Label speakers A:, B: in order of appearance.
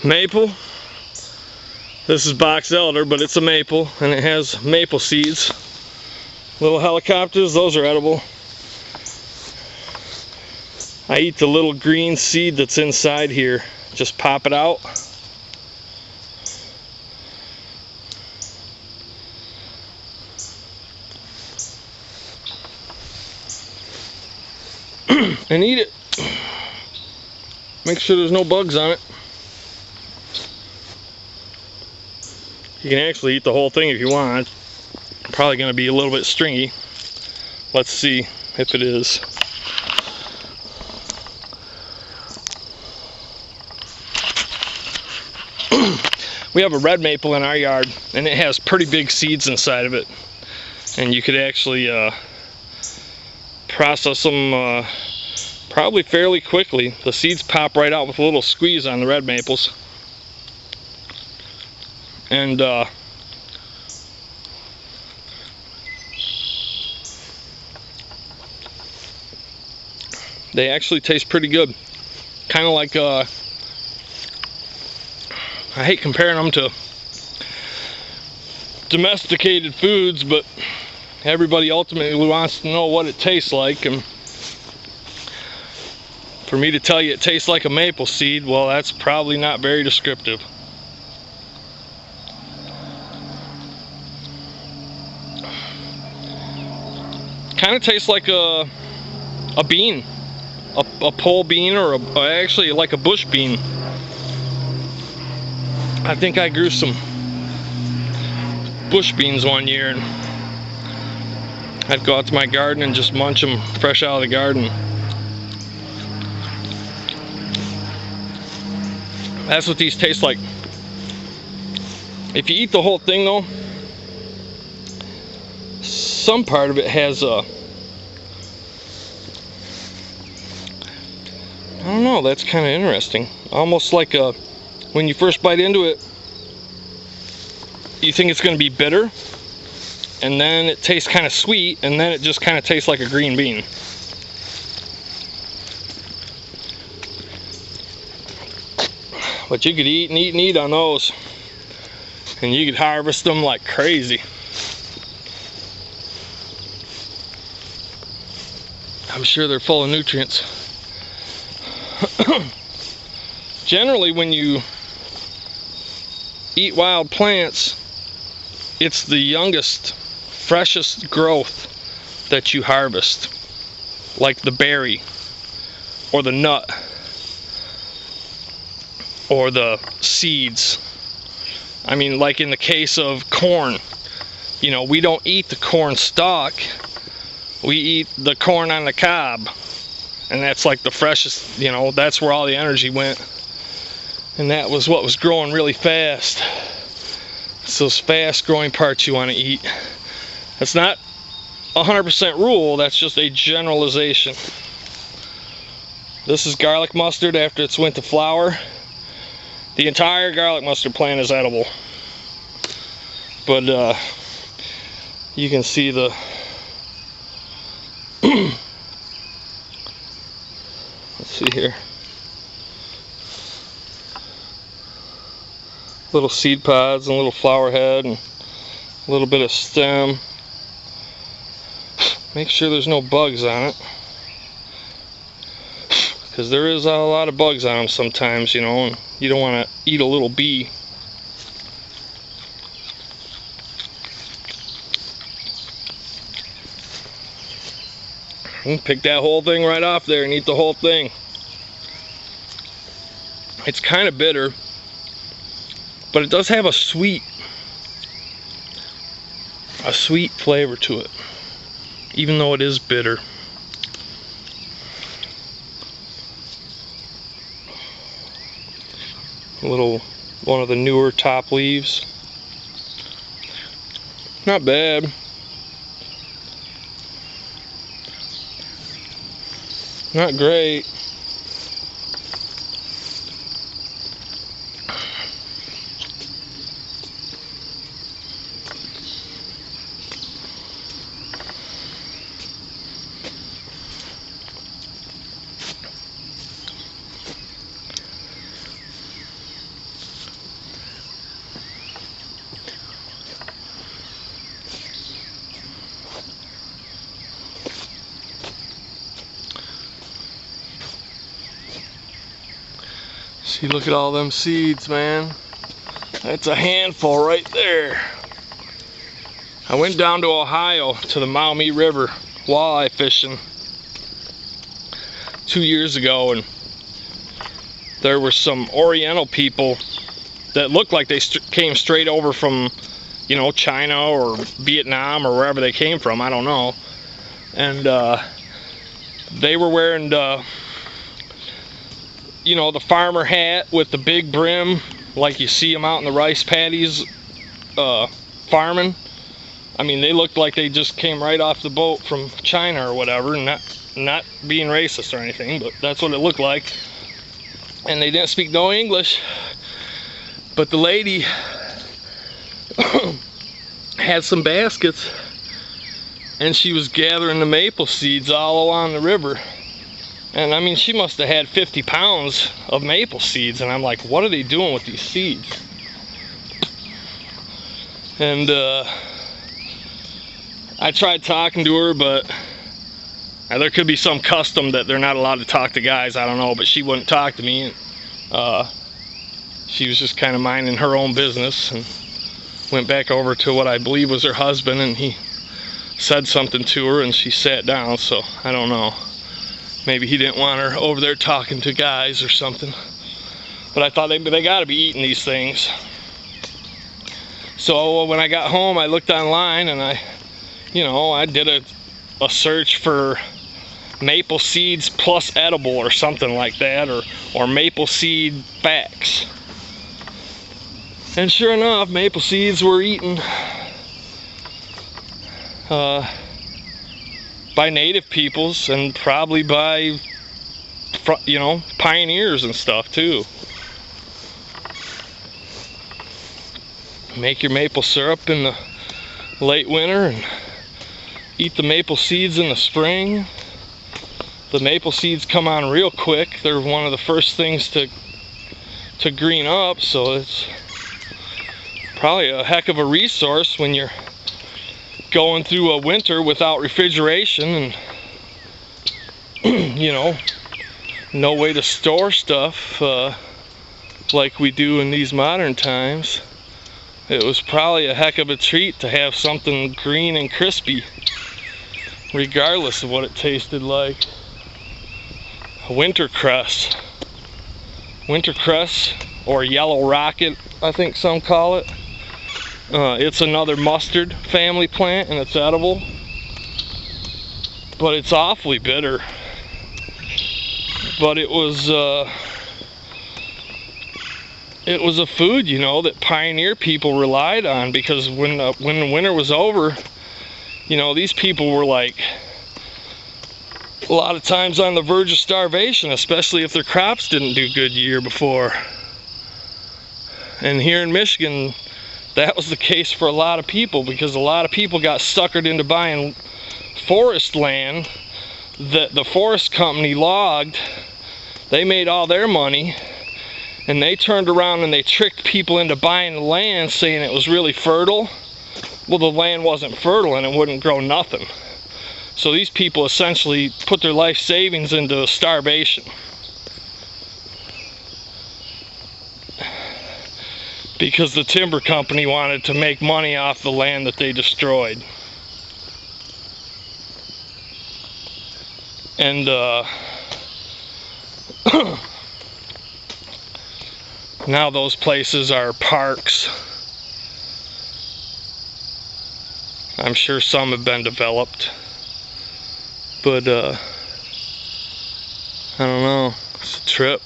A: Maple. This is box elder, but it's a maple, and it has maple seeds. Little helicopters, those are edible. I eat the little green seed that's inside here. Just pop it out. And eat it. Make sure there's no bugs on it. You can actually eat the whole thing if you want. Probably going to be a little bit stringy. Let's see if it is. We have a red maple in our yard, and it has pretty big seeds inside of it. And you could actually process them probably fairly quickly. The seeds pop right out with a little squeeze on the red maples. And they actually taste pretty good. Kind of like, I hate comparing them to domesticated foods, but everybody ultimately wants to know what it tastes like. And for me to tell you it tastes like a maple seed, well, that's probably not very descriptive. Kind of tastes like a bean, a pole bean, or actually like a bush bean. I think I grew some bush beans one year, and I'd go out to my garden and just munch them fresh out of the garden. That's what these taste like. If you eat the whole thing though, some part of it has I don't know, that's kind of interesting. Almost like when you first bite into it, you think it's going to be bitter, and then it tastes kind of sweet, and then it just kind of tastes like a green bean. But you could eat and eat and eat on those, and you could harvest them like crazy. I'm sure they're full of nutrients. Generally, when you eat wild plants, it's the youngest, freshest growth that you harvest, like the berry or the nut or the seeds. I mean, like in the case of corn, you know, we don't eat the corn stalk, we eat the corn on the cob, and that's like the freshest, you know, that's where all the energy went. And that was what was growing really fast. It's those fast growing parts you want to eat. That's not 100% rule, that's just a generalization. This is garlic mustard after it's went to flower. The entire garlic mustard plant is edible. But you can see the let's see here. Little seed pods and a little flower head and a little bit of stem. Make sure there's no bugs on it, because there is a lot of bugs on them sometimes, you know, and you don't want to eat a little bee. You can pick that whole thing right off there and eat the whole thing. It's kind of bitter, but it does have a sweet flavor to it, even though it is bitter. One of the newer top leaves. Not bad. Not great. See, look at all them seeds, man. That's a handful right there. I went down to Ohio to the Maumee River walleye fishing 2 years ago, and there were some Oriental people that looked like they came straight over from, you know, China or Vietnam or wherever they came from, I don't know. And they were wearing you know, the farmer hat with the big brim, like you see them out in the rice paddies farming. I mean, they looked like they just came right off the boat from China or whatever, and not being racist or anything, but that's what it looked like. And they didn't speak no English, but the lady had some baskets, and she was gathering the maple seeds all along the river. And I mean, she must have had 50 pounds of maple seeds, and I'm like, what are they doing with these seeds? And I tried talking to her, but there could be some custom that they're not allowed to talk to guys, I don't know, but she wouldn't talk to me. And she was just kind of minding her own business, and went back over to what I believe was her husband, and he said something to her, and she sat down. So I don't know, maybe he didn't want her over there talking to guys or something. But I thought they got to be eating these things. So when I got home, I looked online, and I did a search for maple seeds plus edible or something like that, or maple seed facts. And sure enough, maple seeds were eaten by native peoples, and probably by, you know, pioneers and stuff too. Make your maple syrup in the late winter and eat the maple seeds in the spring. The maple seeds come on real quick. They're one of the first things to green up, so it's probably a heck of a resource when you're going through a winter without refrigeration and you know, no way to store stuff like we do in these modern times. It was probably a heck of a treat to have something green and crispy, regardless of what it tasted like. Wintercress. Wintercress, or yellow rocket, I think some call it. It's another mustard family plant, and it's edible, but it's awfully bitter. But it was a food, you know, that pioneer people relied on, because when the winter was over, you know, these people were like a lot of times on the verge of starvation, especially if their crops didn't do good the year before. And here in Michigan, that was the case for a lot of people, because a lot of people got suckered into buying forest land that the forest company logged. They made all their money, and they turned around and they tricked people into buying the land, saying it was really fertile. Well, the land wasn't fertile and it wouldn't grow nothing. So these people essentially put their life savings into starvation, because the timber company wanted to make money off the land that they destroyed. And now those places are parks. I'm sure some have been developed, but I don't know, it's a trip.